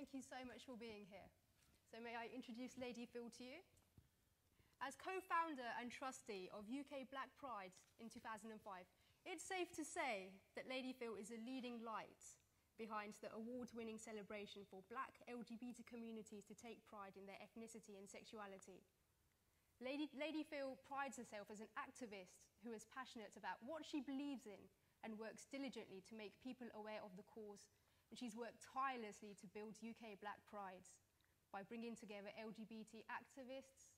Thank you so much for being here. So may I introduce Lady Phyll to you? As co-founder and trustee of UK Black Pride in 2005, it's safe to say that Lady Phyll is a leading light behind the award-winning celebration for Black LGBT communities to take pride in their ethnicity and sexuality. Lady Phyll prides herself as an activist who is passionate about what she believes in and works diligently to make people aware of the cause. And she's worked tirelessly to build UK Black Prides by bringing together LGBT activists,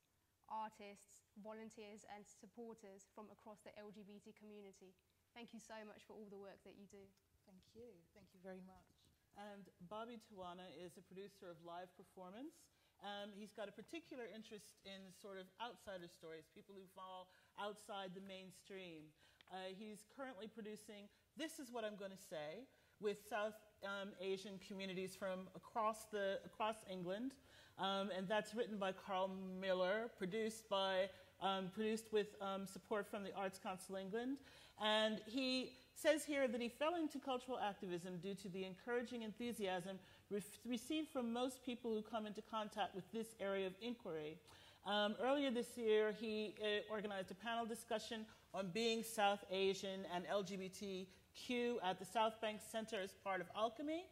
artists, volunteers and supporters from across the LGBT community. Thank you so much for all the work that you do. Thank you. Thank you very much. And Bobby Tiwana is a producer of live performance. He's got a particular interest in sort of outsider stories, people who fall outside the mainstream. He's currently producing This Is What I'm Going to Say with South Asian communities from across England. And that's written by Carl Miller, produced with support from the Arts Council England. And he says here that he fell into cultural activism due to the encouraging enthusiasm received from most people who come into contact with this area of inquiry. Earlier this year, he organized a panel discussion on being South Asian and LGBTQ at the South Bank Center as part of Alchemy.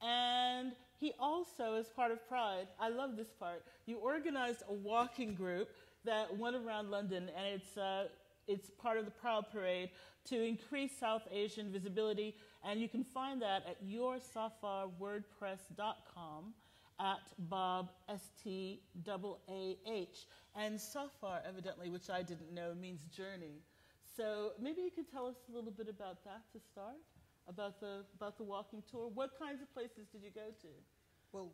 And he also, as part of Pride, I love this part, you organized a walking group that went around London, and it's part of the Proud Parade to increase South Asian visibility, and you can find that at yoursafarwordpress.com at Bob, S-T-A-A-H. And Safar, evidently, which I didn't know, means journey. So maybe you could tell us a little bit about that to start, about the walking tour. What kinds of places did you go to? Well,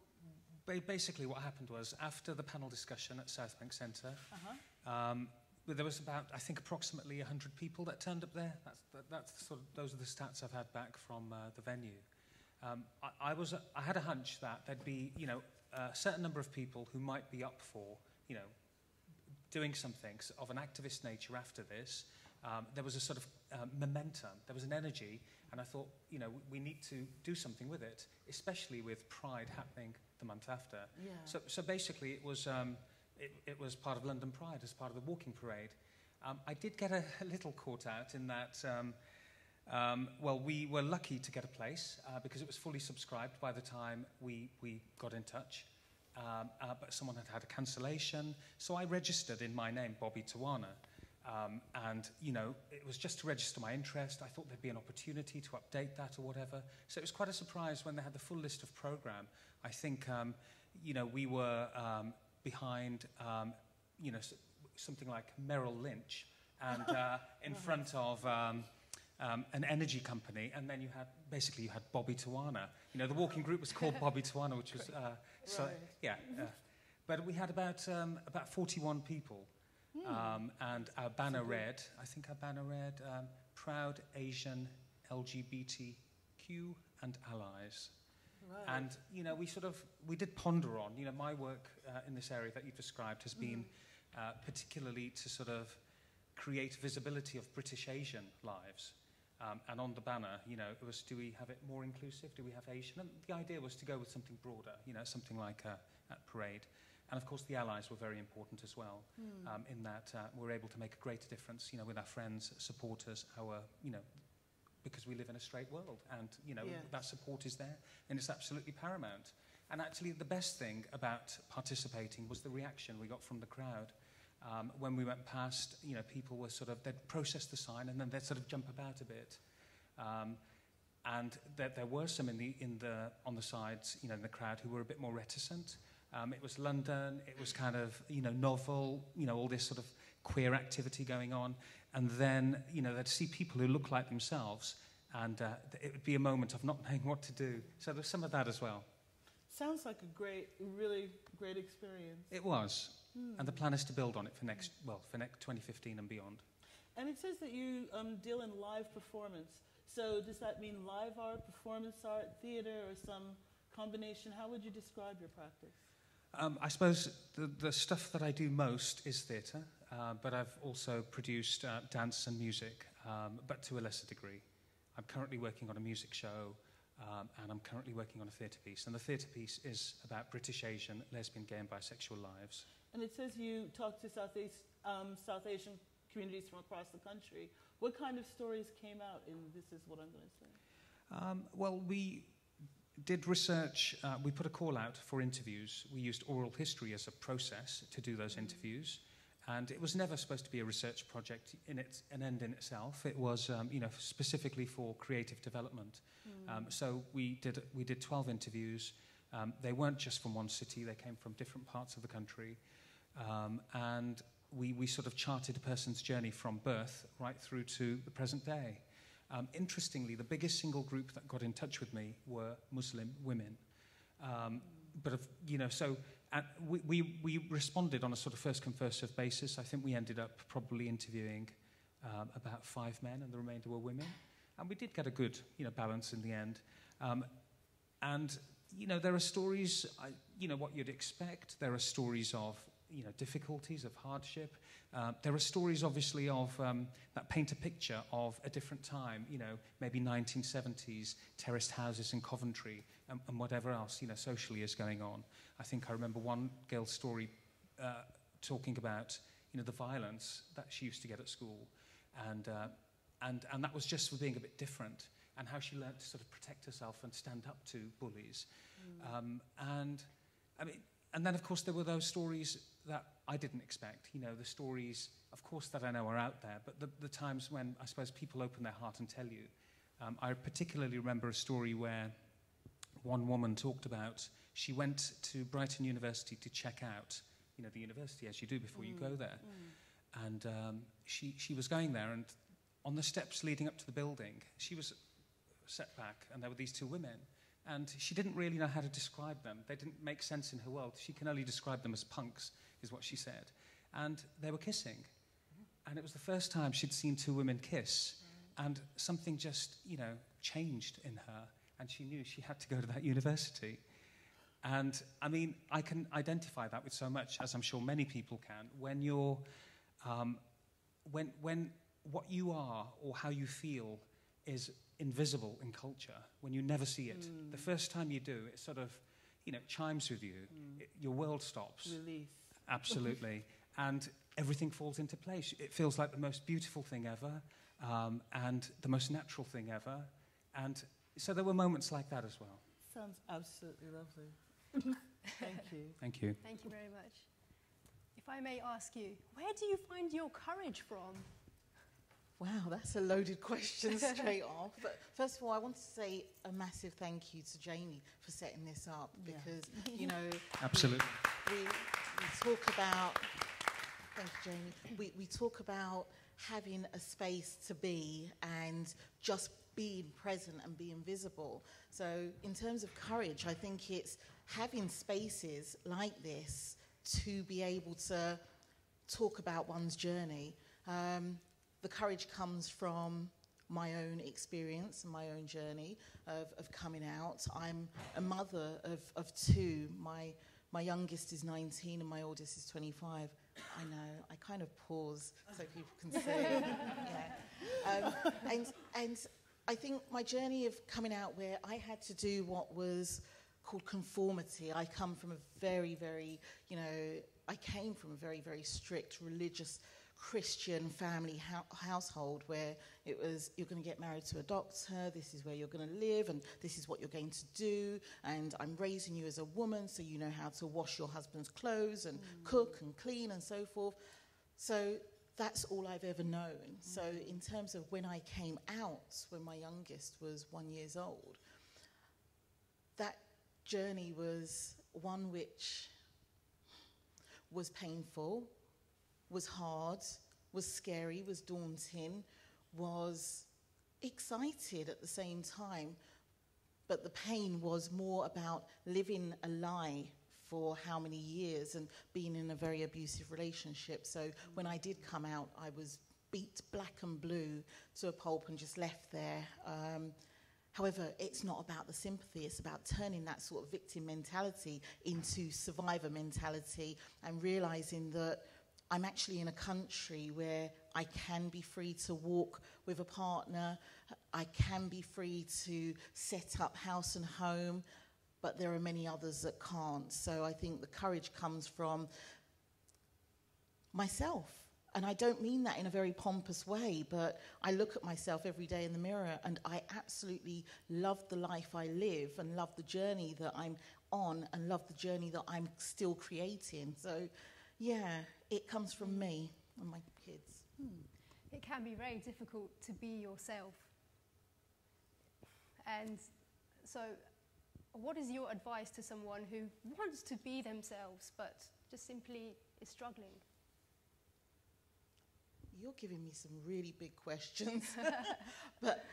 basically what happened was after the panel discussion at South Bank Centre, there was about, I think, approximately 100 people that turned up there. Those are the stats I've had back from the venue. I had a hunch that there'd be, a certain number of people who might be up for, doing something of an activist nature after this. There was a sort of momentum, there was an energy, and I thought, we need to do something with it, especially with Pride happening the month after. Yeah. So basically it was part of London Pride as part of the walking parade. I did get a little caught out in that, well, we were lucky to get a place because it was fully subscribed by the time we got in touch. But someone had a cancellation, so I registered in my name, Bobby Tiwana. And, it was just to register my interest. I thought there'd be an opportunity to update that or whatever. So it was quite a surprise when they had the full list of program. I think, we were behind, something like Merrill Lynch and in front of an energy company. And then you had Bobby Tiwana. The walking group was called Bobby Tiwana, which was, but we had about 41 people. And our banner read, Proud Asian LGBTQ and Allies. Right. And, we did ponder on, my work in this area that you've described has been particularly to sort of create visibility of British Asian lives. And on the banner, it was, do we have it more inclusive? Do we have Asian? And the idea was to go with something broader, something like a parade. And of course, the allies were very important as well, in that we're able to make a greater difference, with our friends, supporters, because we live in a straight world, and that support is there, and it's absolutely paramount. And actually, the best thing about participating was the reaction we got from the crowd. When we went past, people were they'd process the sign, and then they'd sort of jump about a bit. And there were some on the sides, in the crowd who were a bit more reticent. It was London, it was kind of, novel, all this sort of queer activity going on. And then, they'd see people who look like themselves, and it would be a moment of not knowing what to do. So there's some of that as well. Sounds like a really great experience. It was. And the plan is to build on it for next 2015 and beyond. And it says that you deal in live performance. So does that mean live art, performance art, theater, or some combination? How would you describe your practice? I suppose the stuff that I do most is theatre, but I've also produced dance and music, but to a lesser degree. I'm currently working on a music show and I'm currently working on a theatre piece. And the theatre piece is about British Asian, lesbian, gay and bisexual lives. And it says you talk to South Asian communities from across the country. What kind of stories came out in This Is What I'm Going to Say? Well, we did research. We put a call out for interviews. We used oral history as a process to do those interviews. And it was never supposed to be a research project an end in itself. It was, specifically for creative development. So we did 12 interviews. They weren't just from one city. They came from different parts of the country. And we sort of charted a person's journey from birth right through to the present day. Interestingly, the biggest single group that got in touch with me were Muslim women. We responded on a sort of first-come, first-served basis. I think we ended up probably interviewing about 5 men, and the remainder were women. And we did get a good, balance in the end. There are stories, what you'd expect. There are stories of, difficulties, of hardship. There are stories, obviously, of that paint a picture of a different time, maybe 1970s, terraced houses in Coventry, and whatever else, socially is going on. I think I remember one girl's story talking about, the violence that she used to get at school, and that was just for being a bit different, and how she learned to sort of protect herself and stand up to bullies. And then, of course, there were those stories that I didn't expect. The stories, of course, that I know are out there, but the times when, I suppose, people open their heart and tell you. I particularly remember a story where one woman talked about, she went to Brighton University to check out, the university, as you do before you go there. And she was going there, and on the steps leading up to the building, she was set back, and there were these 2 women. And she didn't really know how to describe them. They didn't make sense in her world. She can only describe them as punks, is what she said. And they were kissing. And it was the first time she'd seen 2 women kiss. And something just, changed in her. And she knew she had to go to that university. And, I can identify that with so much, as I'm sure many people can. When you're, when what you are or how you feel is invisible in culture, when you never see it. The first time you do, it sort of, chimes with you. Your world stops. Relief. Absolutely. And everything falls into place. It feels like the most beautiful thing ever, and the most natural thing ever. And so there were moments like that as well. Sounds absolutely lovely. Thank you. Thank you. Thank you very much. If I may ask you, where do you find your courage from? Wow, that's a loaded question straight off. But first of all, I want to say a massive thank you to Jamie for setting this up, because, Absolutely. We talk about, thank you, Jamie, we talk about having a space to be and just being present and being visible. So in terms of courage, I think it's having spaces like this to be able to talk about one's journey. The courage comes from my own experience and my own journey of coming out. I'm a mother of 2. My youngest is 19 and my oldest is 25. I know, I kind of pause so people can see. And I think my journey of coming out, where I had to do what was called conformity. I come from a very, very, I came from a very, very strict religious Christian family household, where it was, you're going to get married to a doctor, this is where you're going to live, and this is what you're going to do, and I'm raising you as a woman so you know how to wash your husband's clothes and cook and clean and so forth. So that's all I've ever known. So in terms of when I came out, when my youngest was 1 year old, that journey was one which was painful, was hard, was scary, was daunting, was excited at the same time. But the pain was more about living a lie for how many years and being in a very abusive relationship. So when I did come out, I was beat black and blue to a pulp and just left there. However, it's not about the sympathy. It's about turning that sort of victim mentality into survivor mentality and realizing that I'm actually in a country where I can be free to walk with a partner, I can be free to set up house and home, but there are many others that can't. So I think the courage comes from myself. And I don't mean that in a very pompous way, but I look at myself every day in the mirror and I absolutely love the life I live and love the journey that I'm on and love the journey that I'm still creating. So, yeah, it comes from me and my kids. It can be very difficult to be yourself. And so, what is your advice to someone who wants to be themselves but just simply is struggling? You're giving me some really big questions. But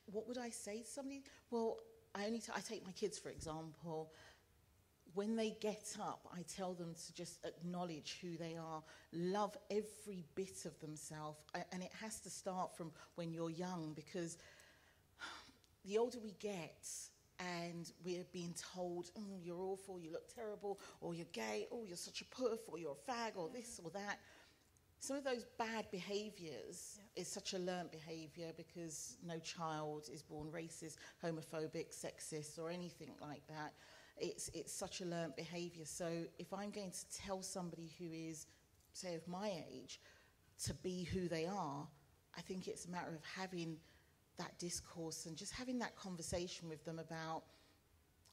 what would I say to somebody? Well, I take my kids, for example. When they get up, I tell them to just acknowledge who they are, love every bit of themselves. And it has to start from when you're young, because the older we get, and we're being told, you're awful, you look terrible, or you're gay, or you're such a puff, or you're a fag, or this or that. Some of those bad behaviours is such a learnt behaviour, because no child is born racist, homophobic, sexist, or anything like that. It's such a learnt behaviour. So if I'm going to tell somebody who is, say, of my age, to be who they are, I think it's a matter of having that discourse and just having that conversation with them about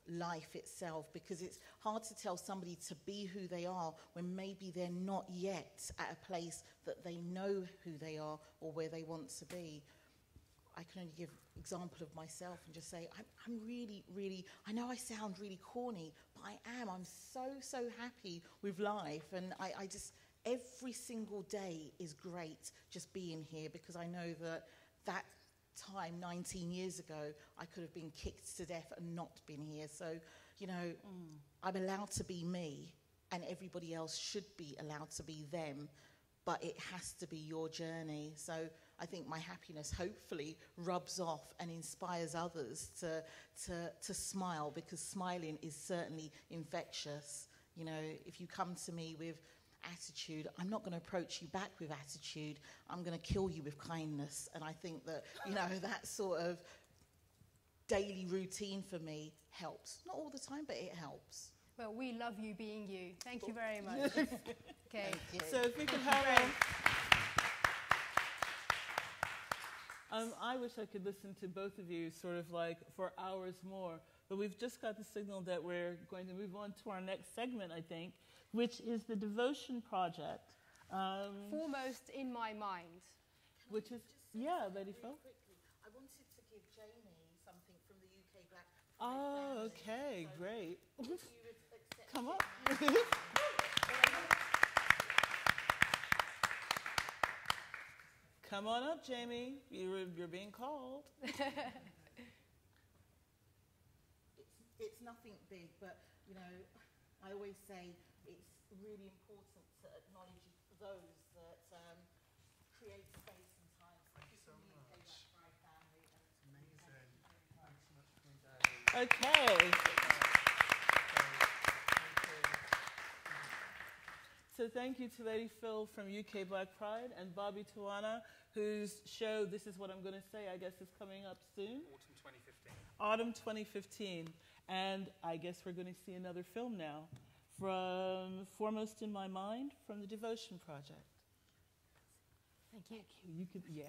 life itself, because it's hard to tell somebody to be who they are when maybe they're not yet at a place that they know who they are or where they want to be. I can only give example of myself and just say, I'm really, really, I know I sound really corny, but I'm so happy with life, and I just, every single day is great just being here, because I know that time 19 years ago I could have been kicked to death and not been here. So, you know, I'm allowed to be me, and everybody else should be allowed to be them, but it has to be your journey. So I think my happiness hopefully rubs off and inspires others to smile, because smiling is certainly infectious. You know, if you come to me with attitude, I'm not going to approach you back with attitude. I'm going to kill you with kindness. And I think that, you know, that sort of daily routine for me helps. Not all the time, but it helps. Well, we love you being you. Thank you very much. Okay. Thank you. So if we could have I wish I could listen to both of you sort of like for hours more, but we've just got the signal that we're going to move on to our next segment, I think, which is the Devotion Project. Foremost in my mind. Which is, yeah, Lady Phyll. Quickly, I wanted to give Jamie something from the UK Black Pride Oh, family. okay, So great. if you would accept Come it up. now. Come on up, Jamie. You're being called. It's nothing big, but, you know, I always say it's really important to acknowledge those that create space and time. Thank you so much. Pride family. Amazing. Thanks so much for coming down. Okay. So thank you to Lady Phyll from UK Black Pride and Bobby Tiwana, whose show, This Is What I'm Going to Say, I guess is coming up soon. Autumn 2015. Autumn 2015. And I guess we're going to see another film now from Foremost in My Mind from the Devotion Project. Thank you. You could, yeah.